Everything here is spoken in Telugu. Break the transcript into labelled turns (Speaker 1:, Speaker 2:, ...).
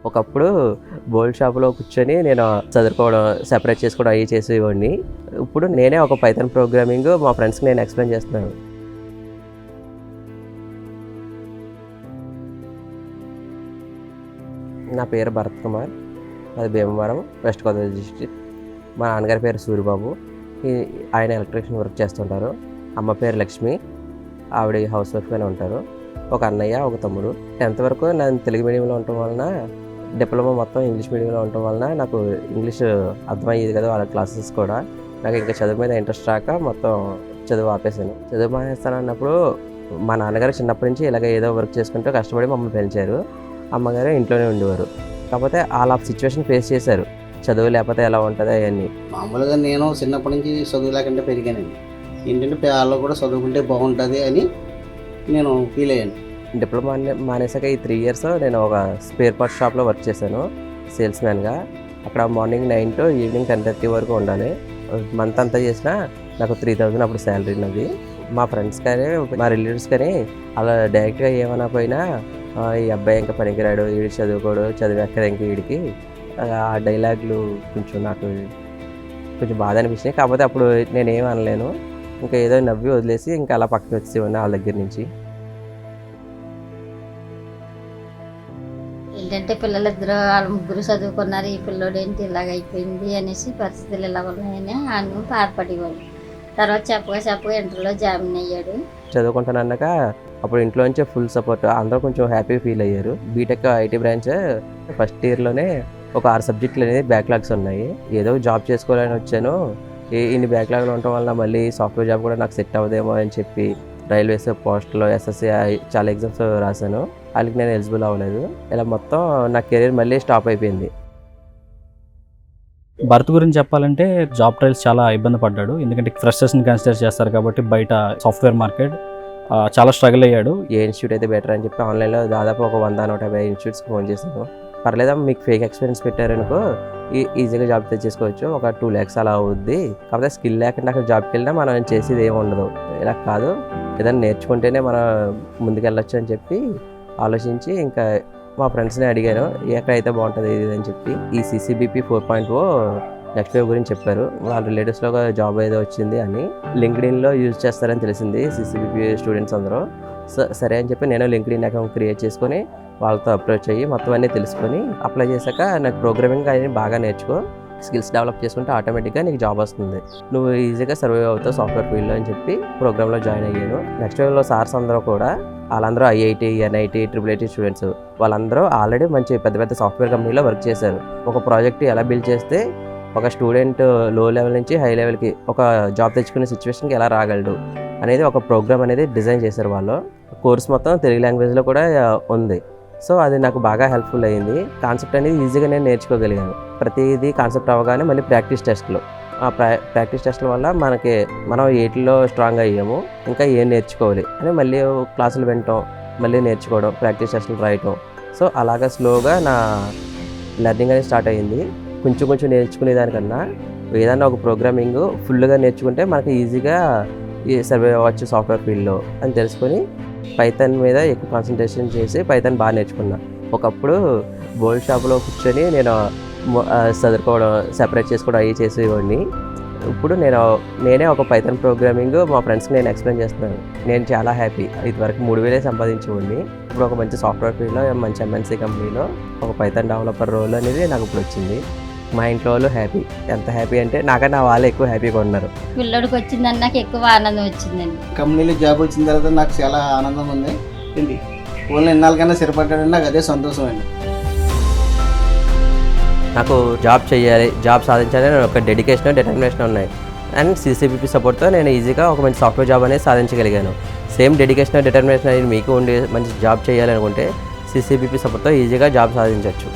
Speaker 1: ఒకప్పుడు గోల్డ్ షాప్లో కూర్చొని నేను చదువుకోవడం, సెపరేట్ చేసుకోవడం అవి చేసేవాడిని. ఇప్పుడు నేనే ఒక పైథాన్ ప్రోగ్రామింగ్ మా ఫ్రెండ్స్కి నేను ఎక్స్ప్లెయిన్ చేస్తున్నాను. నా పేరు భరత్ కుమార్, అది భీమవరం, వెస్ట్ గోదావరి డిస్ట్రిక్ట్. మా నాన్నగారి పేరు సూరిబాబు, ఆయన ఎలక్ట్రీషియన్ వర్క్ చేస్తుంటారు. అమ్మ పేరు లక్ష్మి, ఆవిడ హౌస్ వైఫ్గానే ఉంటారు. ఒక అన్నయ్య, ఒక తమ్ముడు. 10th వరకు నేను తెలుగు మీడియంలో ఉండటం వలన, డిప్లొమా మొత్తం ఇంగ్లీష్ మీడియంలో ఉండటం వలన నాకు ఇంగ్లీష్ అర్థమయ్యేది కదా, వాళ్ళ క్లాసెస్ కూడా. నాకు ఇంకా చదువు మీద ఇంట్రెస్ట్ రాక మొత్తం చదువు ఆపేసాను. చదువు మానేస్తాను అన్నప్పుడు మా నాన్నగారు చిన్నప్పటి నుంచి ఇలాగ ఏదో వర్క్ చేసుకుంటూ కష్టపడి మమ్మల్ని పెంచారు. అమ్మగారు ఇంట్లోనే ఉండేవారు. కాకపోతే వాళ్ళ సిచ్యువేషన్ ఫేస్ చేశారు, చదువు లేకపోతే ఎలా ఉంటుంది అవన్నీ.
Speaker 2: మామూలుగా నేను చిన్నప్పటి నుంచి చదువు లేకుండా పెరిగానండి. ఏంటంటే వాళ్ళు కూడా చదువుకుంటే బాగుంటుంది అని నేను ఫీల్ అయ్యాను.
Speaker 1: డిప్లొమా మానేసాక ఈ 3 years నేను ఒక స్పేర్ పార్ట్స్ షాప్లో వర్క్ చేశాను సేల్స్ మ్యాన్గా. అక్కడ మార్నింగ్ 9 to ఈవినింగ్ 10:30 వరకు ఉండాలి. మంత్ అంతా చేసినా నాకు 3,000 అప్పుడు శాలరీ ఉన్నది. మా ఫ్రెండ్స్ కానీ మా రిలేటివ్స్ కానీ అలా డైరెక్ట్గా ఏమైనా పోయినా ఈ అబ్బాయి ఇంకా పనికిరాడు, వీడి చదువుకోడు, చదివేక్కడ ఇంక వీడికి, ఆ డైలాగులు నాకు కొంచెం బాధ అనిపించినాయి. కాకపోతే అప్పుడు నేనేం అనలేను, ఇంకా ఏదో నవ్వి వదిలేసి ఇంకా అలా పక్కకి వచ్చేవాడిని వాళ్ళ దగ్గర నుంచి.
Speaker 3: ఏంటంటే పిల్లలిద్దరూ వాళ్ళ ముగ్గురు చదువుకున్నారు, ఈ పిల్లోడు ఏంటి ఇలాగ అయిపోయింది అనేసి పరిస్థితులు ఇలా ఉన్నాయని ఆయన బాధపడేవాడు. తర్వాత చెప్పగా ఇంటర్లో జాయిన్ అయ్యాడు.
Speaker 1: చదువుకుంటానన్నాక అప్పుడు ఇంట్లో నుంచే ఫుల్ సపోర్ట్, అందరూ కొంచెం హ్యాపీ ఫీల్ అయ్యారు. బీటెక్ ఐటీ బ్రాంచ్ ఫస్ట్ ఇయర్లోనే ఒక 6 సబ్జెక్టులు అనేది బ్యాక్లాగ్స్ ఉన్నాయి. ఏదో జాబ్ చేసుకోవాలని వచ్చాను, ఇన్ని బ్యాక్లాగ్లు ఉండటం వల్ల మళ్ళీ సాఫ్ట్వేర్ జాబ్ కూడా నాకు సెట్ అవ్వదేమో అని చెప్పి రైల్వేస్, పోస్ట్లో, ఎస్ఎస్సి చాలా ఎగ్జామ్స్ రాశాను. వాళ్ళకి నేను ఎలిజిబుల్ అవ్వలేదు. ఇలా మొత్తం నా కెరీర్ మళ్ళీ స్టాప్ అయిపోయింది.
Speaker 4: భరత్ గురించి చెప్పాలంటే జాబ్ ట్రయల్స్ చాలా ఇబ్బంది పడ్డాడు. ఎందుకంటే ఫ్రెషర్స్ని కన్సిడర్ చేస్తారు కాబట్టి బయట సాఫ్ట్వేర్ మార్కెట్ చాలా స్ట్రగుల్ అయ్యాడు.
Speaker 1: ఏ ఇన్స్టిట్యూట్ అయితే బెటర్ అని చెప్పి ఆన్లైన్లో దాదాపు ఒక 100-150 ఇన్స్టిట్యూట్స్కి ఫోన్ చేశాను. పర్లేదా మీకు ఫేక్ ఎక్స్పీరియన్స్ పెట్టారనుకో ఈజీగా జాబ్ తెచ్చేసుకోవచ్చు, ఒక 2 lakhs అలా అవుద్ది. కాకపోతే స్కిల్ లేకుండా అక్కడ జాబ్కి వెళ్ళినా మనం చేసేది ఏమి ఉండదు. ఇలా కాదు, ఏదైనా నేర్చుకుంటేనే మనం ముందుకెళ్ళొచ్చు అని చెప్పి ఆలోచించి ఇంకా మా ఫ్రెండ్స్ని అడిగాను ఎక్కడైతే బాగుంటుంది ఇది అని చెప్పి. ఈ CCBP 4.0 నెక్స్ట్ వేవ్ గురించి చెప్పారు. వాళ్ళ రిలేటివ్స్లో జాబ్ ఏదో వచ్చింది అని లింక్డ్ఇన్లో యూజ్ చేస్తారని తెలిసింది CCBP స్టూడెంట్స్ అందరూ. సరే అని చెప్పి నేను లింక్డ్ఇన్ అకౌంట్ క్రియేట్ చేసుకొని వాళ్ళతో అప్రోచ్ అయ్యి మొత్తం అన్నీ తెలుసుకొని అప్లై చేశాక నాకు ప్రోగ్రామింగ్ అనేది బాగా నేర్చుకో, స్కిల్స్ డెవలప్ చేసుకుంటే ఆటోమేటిక్గా నీకు జాబ్ వస్తుంది, నువ్వు ఈజీగా సర్వైవ్ అవుతావు సాఫ్ట్వేర్ ఫీల్డ్లో అని చెప్పి ప్రోగ్రాంలో జాయిన్ అయ్యాను. నెక్స్ట్ వేవ్లో సార్స్ అందరూ కూడా వాళ్ళందరూ IIT, NIT, IIIT స్టూడెంట్స్, వాళ్ళందరూ ఆల్రెడీ మంచి పెద్ద పెద్ద సాఫ్ట్వేర్ కంపెనీలో వర్క్ చేశారు. ఒక ప్రాజెక్ట్ ఎలా బిల్డ్ చేస్తే ఒక స్టూడెంట్ లో లెవెల్ నుంచి హై లెవెల్కి ఒక జాబ్ తెచ్చుకునే సిచ్యువేషన్కి ఎలా రాగలడు అనేది ఒక ప్రోగ్రామ్ అనేది డిజైన్ చేశారు వాళ్ళు. కోర్స్ మొత్తం తెలుగు లాంగ్వేజ్లో కూడా ఉంది. సో అది నాకు బాగా హెల్ప్ఫుల్ అయ్యింది. కాన్సెప్ట్ అనేది ఈజీగా నేను నేర్చుకోగలిగాను. ప్రతిదీ కాన్సెప్ట్ అవ్వగానే మళ్ళీ ప్రాక్టీస్ టెస్ట్లు, ఆ ప్రాక్టీస్ టెస్ట్ల వల్ల మనం ఏటిలో స్ట్రాంగ్ అయ్యాము, ఇంకా ఏం నేర్చుకోవాలి అని మళ్ళీ క్లాసులు వినటం, మళ్ళీ నేర్చుకోవడం, ప్రాక్టీస్ టెస్ట్లు రాయటం. సో అలాగా స్లోగా నా లెర్నింగ్ అనేది స్టార్ట్ అయ్యింది. కొంచెం నేర్చుకునేదానికన్నా ఏదన్నా ఒక ప్రోగ్రామింగ్ ఫుల్గా నేర్చుకుంటే మనకి ఈజీగా సర్వే అవ్వచ్చు సాఫ్ట్వేర్ ఫీల్డ్లో అని తెలుసుకొని పైథాన్ మీద ఎక్కువ కాన్సన్ట్రేషన్ చేసి పైథాన్ బాగా నేర్చుకున్నా. ఒకప్పుడు గోల్డ్ షాప్లో కూర్చొని నేను చదువుకోవడం, సెపరేట్ చేసుకోవడం అవి చేసేవాడిని. ఇప్పుడు నేనే ఒక పైథాన్ ప్రోగ్రామింగ్ మా ఫ్రెండ్స్కి నేను ఎక్స్ప్లెయిన్ చేస్తున్నాను. నేను చాలా హ్యాపీ. ఇదివరకు 3,000 సంపాదించేవాడిని. ఇప్పుడు ఒక మంచి సాఫ్ట్వేర్ ఫీల్డ్లో, మంచి MNC కంపెనీలో ఒక పైథాన్ డెవలపర్ రోల్ అనేది నాకు ఇప్పుడు వచ్చింది. మా ఇంట్లో వాళ్ళు హ్యాపీ. ఎంత హ్యాపీ అంటే నాకన్నా వాళ్ళు ఎక్కువ హ్యాపీగా ఉన్నారు.
Speaker 3: పిల్లడికి వచ్చిందని నాకు ఎక్కువ ఆనందం వచ్చిందండి.
Speaker 2: కంపెనీలో జాబ్ వచ్చిన తర్వాత నాకు చాలా ఆనందం ఉంది. ఏంటి ఓన్లీ ఎన్నాళ్ళకన్నా సరిపడ్డాడండి, నాకు అదే సంతోషం అండి.
Speaker 1: నాకు జాబ్ చేయాలి, జాబ్ సాధించాలి అని ఒక డిటర్మినేషన్ ఉన్నాయి. అండ్ CCBP సపోర్ట్తో నేను ఈజీగా ఒక మంచి సాఫ్ట్వేర్ జాబ్ అనేది సాధించగలిగాను. సేమ్ డిటర్మినేషన్ అనేది మీకు ఉండి మంచి జాబ్ చేయాలనుకుంటే CCBP సపోర్ట్తో ఈజీగా జాబ్ సాధించవచ్చు.